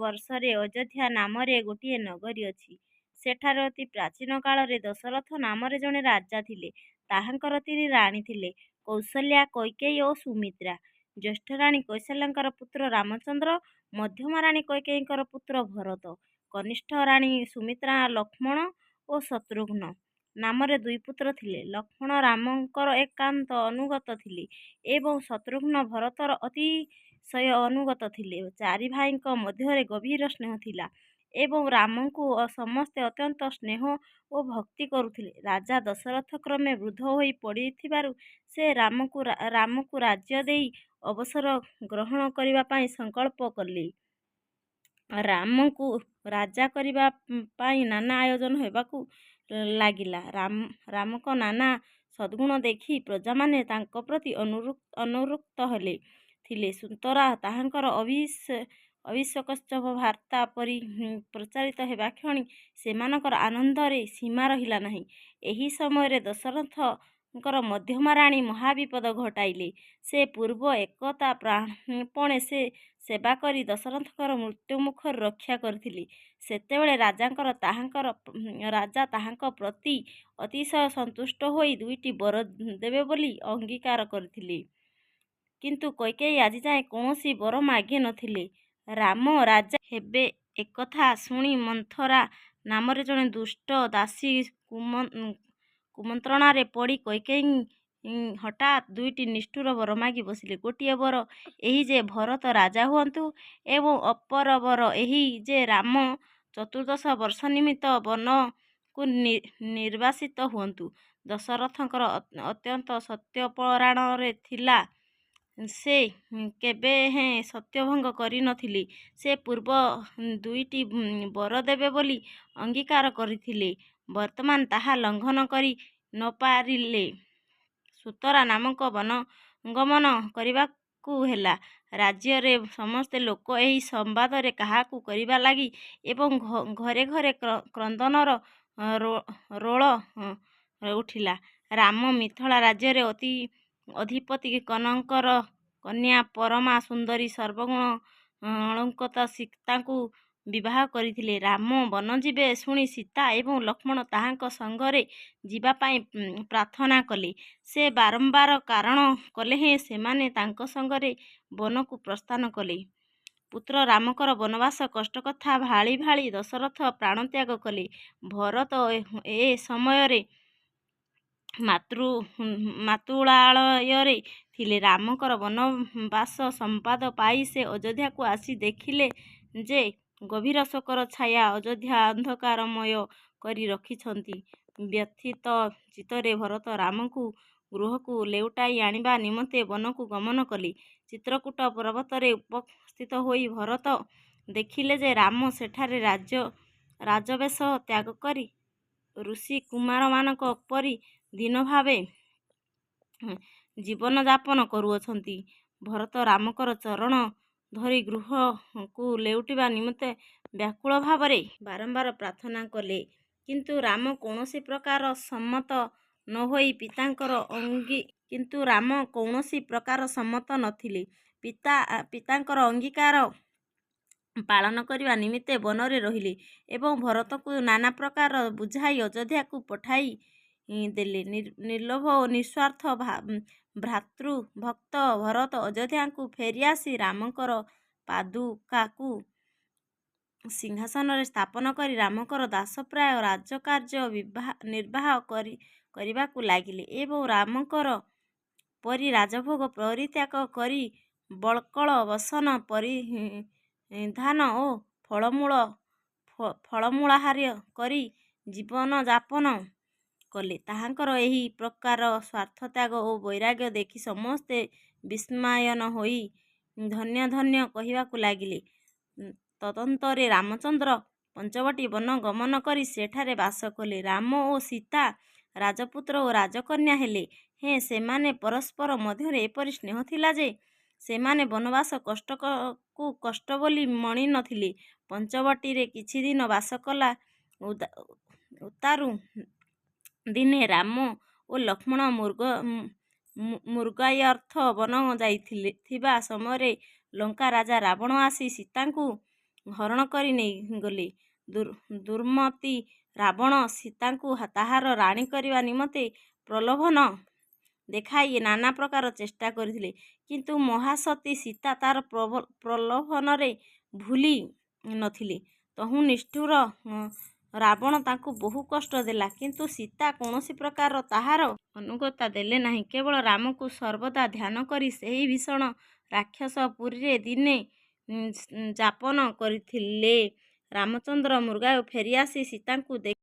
ବର୍ଷରେ ଅଯୋଧ୍ୟା ନାମରେ ଗୋଟିଏ ନଗରୀ ଅଛି। ସେଠାରେ ଅତି ପ୍ରାଚୀନ କାଳରେ ଦଶରଥ ନାମରେ ଜଣେ ରାଜା ଥିଲେ। ତାହାଙ୍କର 3 ରାଣୀ ଥିଲେ, କୌଶଲ୍ୟା, କୈକେୟୀ ଓ ସୁମିତ୍ରା। ଜ୍ୟେଷ୍ଠ ରାଣୀ କୌଶଲ୍ୟାଙ୍କର ପୁତ୍ର ରାମଚନ୍ଦ୍ର, ମଧ୍ୟମା ରାଣୀ କୈକେୟୀଙ୍କର ପୁତ୍ର ଭରତ, କନିଷ୍ଠ ରାଣୀ ସୁମିତ୍ରା ଲକ୍ଷ୍ମଣ ଓ ଶତ୍ରୁଘ୍ନ ନାମରେ 2 ପୁତ୍ର ଥିଲେ। ଲକ୍ଷ୍ମଣ ରାମଙ୍କର ଏକାନ୍ତ ଅନୁଗତ ଥିଲେ ଏବଂ ଶତ୍ରୁଘ୍ନ ଭରତର ଅତିଶୟ ଅନୁଗତ ଥିଲେ। 4 ଭାଇଙ୍କ ମଧ୍ୟରେ ଗଭୀର ସ୍ନେହ ଥିଲା ଏବଂ ରାମଙ୍କୁ ସମସ୍ତେ ଅତ୍ୟନ୍ତ ସ୍ନେହ ଓ ଭକ୍ତି କରୁଥିଲେ। ରାଜା ଦଶରଥ କ୍ରମେ ବୃଦ୍ଧ ହୋଇ ପଡ଼ିଥିବାରୁ ସେ ରାମକୁ ରାଜ୍ୟ ଦେଇ ଅବସର ଗ୍ରହଣ କରିବା ପାଇଁ ସଂକଳ୍ପ କଲେ। ରାମଙ୍କୁ ରାଜା କରିବା ପାଇଁ ନାନା ଆୟୋଜନ ହେବାକୁ ଲାଗିଲା। ରାମଙ୍କ ନାନା ସଦ୍ଗୁଣ ଦେଖି ପ୍ରଜାମାନେ ତାଙ୍କ ପ୍ରତି ଅନୁରକ୍ତ ଥିଲେ। ସୁତରା ତାହାଙ୍କର ଅବିଶ୍ୱକୋତ୍ସବ ବାର୍ତ୍ତା ପ୍ରଚାରିତ ହେବା କ୍ଷଣି ସେମାନଙ୍କର ଆନନ୍ଦରେ ସୀମା ରହିଲା ନାହିଁ। ଏହି ସମୟରେ ଦଶରଥଙ୍କର ମଧ୍ୟମା ରାଣୀ ମହାବିପଦ ଘଟାଇଲେ। ସେ ପୂର୍ବ ଏକତା ପ୍ରାଣପଣେ ସେବା କରି ଦଶରଥଙ୍କର ମୃତ୍ୟୁମୁଖରୁ ରକ୍ଷା କରିଥିଲେ। ସେତେବେଳେ ରାଜା ତାହାଙ୍କ ପ୍ରତି ଅତିଶୟ ସନ୍ତୁଷ୍ଟ ହୋଇ 2ଟି ବର ଦେବେ ବୋଲି ଅଙ୍ଗୀକାର କରିଥିଲେ। କିନ୍ତୁ କୈକେୟୀ ଆଜିଯାଏ କୌଣସି ବର ମାଗି ନଥିଲେ। ରାମ ରାଜା ହେବେ ଏକଥା ଶୁଣି ମନ୍ଥରା ନାମରେ ଜଣେ ଦୁଷ୍ଟ ଦାସୀ କୁମନ୍ତ୍ରଣାରେ ପଡ଼ି କୈକେୟୀ ହଠାତ୍ 2ଟି ନିଷ୍ଠୁର ବର ମାଗି ବସିଲେ। ଗୋଟିଏ ବର ଏହି ଯେ ଭରତ ରାଜା ହୁଅନ୍ତୁ ଏବଂ ଅପର ବର ଏହି ଯେ ରାମ 14 ବର୍ଷ ନିମିତ୍ତ ବନକୁ ନିର୍ବାସିତ ହୁଅନ୍ତୁ। ଦଶରଥଙ୍କର ଅତ୍ୟନ୍ତ ସତ୍ୟପରାୟଣ ଥିଲା। ସେ କେବେହେଁ ସତ୍ୟଭଙ୍ଗ କରିନଥିଲେ। ସେ ପୂର୍ବ 2ଟି ବର ଦେବେ ବୋଲି ଅଙ୍ଗୀକାର କରିଥିଲେ, ବର୍ତ୍ତମାନ ତାହା ଲଙ୍ଘନ କରି ନପାରିଲେ। ସୁତରାଂ ରାମଙ୍କ ବନଗମନ କରିବାକୁ ହେଲା। ରାଜ୍ୟରେ ସମସ୍ତ ଲୋକ ଏହି ସମ୍ବାଦରେ କାହାକୁ କରିବା ଲାଗି ଏବଂ ଘରେ ଘରେ କ୍ରନ୍ଦନର ରୋଳ ଉଠିଲା। ରାମ ମିଥିଳା ରାଜ୍ୟରେ ଅଧିପତି କନକର କନ୍ୟା ପରମା ସୁନ୍ଦରୀ ସର୍ବଗୁଣ ଅଳଙ୍କୋତ ସୀତାଙ୍କୁ ବିବାହ କରିଥିଲେ। ରାମ ବନଯିବେ ଶୁଣି ସୀତା ଏବଂ ଲକ୍ଷ୍ମଣ ତାହାଙ୍କ ସଙ୍ଗରେ ଯିବା ପାଇଁ ପ୍ରାର୍ଥନା କଲେ। ସେ ବାରମ୍ବାର କାରଣ କଲେ ହେଁ ସେମାନେ ତାଙ୍କ ସଙ୍ଗରେ ବନକୁ ପ୍ରସ୍ଥାନ କଲେ। ପୁତ୍ର ରାମଙ୍କର ବନବାସ କଷ୍ଟ କଥା ଭାଳି ଭାଳି ଦଶରଥ ପ୍ରାଣତ୍ୟାଗ କଲେ। ଭରତ ଏ ସମୟରେ ମାତୃଳାଳୟରେ ଥିଲେ। ରାମଙ୍କର ବନବାସ ସମ୍ବାଦ ପାଇ ସେ ଅଯୋଧ୍ୟାକୁ ଆସି ଦେଖିଲେ ଯେ ଗଭୀର ଶୋକର ଛାୟା ଅଯୋଧ୍ୟା ଅନ୍ଧକାରମୟ କରି ରଖିଛନ୍ତି। ବ୍ୟଥିତ ଚିତ୍ତରେ ଭରତ ରାମଙ୍କୁ ଗୃହକୁ ଲେଉଟାଇ ଆଣିବା ନିମନ୍ତେ ବନକୁ ଗମନ କଲେ। ଚିତ୍ରକୂଟ ପର୍ବତରେ ଉପସ୍ଥିତ ହୋଇ ଭରତ ଦେଖିଲେ ଯେ ରାମ ସେଠାରେ ରାଜବେଶ ତ୍ୟାଗ କରି ଋଷିକୁମାରମାନଙ୍କ ପରି ଦୀନ ଭାବେ ଜୀବନଯାପନ କରୁଅଛନ୍ତି। ଭରତ ରାମଙ୍କର ଚରଣ ଧରି ଗୃହକୁ ଲେଉଟିବା ନିମନ୍ତେ ବ୍ୟାକୁଳ ଭାବରେ ବାରମ୍ବାର ପ୍ରାର୍ଥନା କଲେ। କିନ୍ତୁ ରାମ କୌଣସି ପ୍ରକାର ସମ୍ମତ ନଥିଲେ। ପିତାଙ୍କର ଅଙ୍ଗୀକାର ପାଳନ କରିବା ନିମନ୍ତେ ବନରେ ରହିଲେ ଏବଂ ଭରତକୁ ନାନା ପ୍ରକାର ବୁଝାଇ ଅଯୋଧ୍ୟାକୁ ପଠାଇ ଦେଲେ। ନିର୍ଲୋଭ ଓ ନିଃସ୍ୱାର୍ଥ ଭ୍ରାତୃଭକ୍ତ ଭରତ ଅଯୋଧ୍ୟାକୁ ଫେରିଆସି ରାମଙ୍କର ପାଦୁକାକୁ ସିଂହାସନରେ ସ୍ଥାପନ କରି ରାମଙ୍କର ଦାସପ୍ରାୟ ରାଜକାର୍ଯ୍ୟ ନିର୍ବାହ କରିବାକୁ ଲାଗିଲେ ଏବଂ ରାମଙ୍କର ପରି ରାଜଭୋଗ ପରିତ୍ୟାଗ କରି ବଳକଳ ବସନ ପରିଧାନ ଓ ଫଳମୂଳାହାର କରି ଜୀବନଯାପନ କଲେ। ତାହାଙ୍କର ଏହି ପ୍ରକାର ସ୍ୱାର୍ଥତ୍ୟାଗ ଓ ବୈରାଗ୍ୟ ଦେଖି ସମସ୍ତେ ବିସ୍ମୟାନ୍ୱିତ ହୋଇ ଧନ୍ୟ ଧନ୍ୟ କହିବାକୁ ଲାଗିଲେ। ତଦନ୍ତରେ ରାମଚନ୍ଦ୍ର ପଞ୍ଚବଟୀ ବନ ଗମନ କରି ସେଠାରେ ବାସ କଲେ। ରାମ ଓ ସୀତା ରାଜପୁତ୍ର ଓ ରାଜକନ୍ୟା ହେଲେ ହେଁ ସେମାନେ ପରସ୍ପର ମଧ୍ୟରେ ଏପରି ସ୍ନେହ ଥିଲା ଯେ ସେମାନେ ବନବାସ କଷ୍ଟକୁ କଷ୍ଟ ବୋଲି ମଣି ନଥିଲେ। ପଞ୍ଚବଟୀରେ କିଛି ଦିନ ବାସ କଲା ଉତ୍ତାରୁ ଦିନେ ରାମ ଓ ଲକ୍ଷ୍ମଣ ମୃଗୟାର୍ଥ ବନ ଯାଇଥିବା ସମୟରେ ଲଙ୍କା ରାଜା ରାବଣ ଆସି ସୀତାଙ୍କୁ ହରଣ କରି ନେଇଗଲେ। ଦୁର୍ମତି ରାବଣ ସୀତାଙ୍କୁ ତାହାର ରାଣୀ କରିବା ନିମନ୍ତେ ପ୍ରଲୋଭନ ଦେଖାଇ ନାନା ପ୍ରକାର ଚେଷ୍ଟା କରିଥିଲେ, କିନ୍ତୁ ମହାସତୀ ସୀତା ତାର ପ୍ରଲୋଭନରେ ଭୁଲି ନଥିଲେ। ତହୁଁ ନିଷ୍ଠୁର ରାବଣ ତାଙ୍କୁ ବହୁ କଷ୍ଟ ଦେଲା, କିନ୍ତୁ ସୀତା କୌଣସି ପ୍ରକାର ତାହାର ଅନୁକୂଳତା ଦେଲେ ନାହିଁ। କେବଳ ରାମକୁ ସର୍ବଦା ଧ୍ୟାନ କରି ସେହି ଭୀଷଣ ରାକ୍ଷସ ପୁରୀରେ ଦିନେ ଯାପନ କରିଥିଲେ। ରାମଚନ୍ଦ୍ର ମୃଗାରୁ ଫେରିଆସି ସୀତାଙ୍କୁ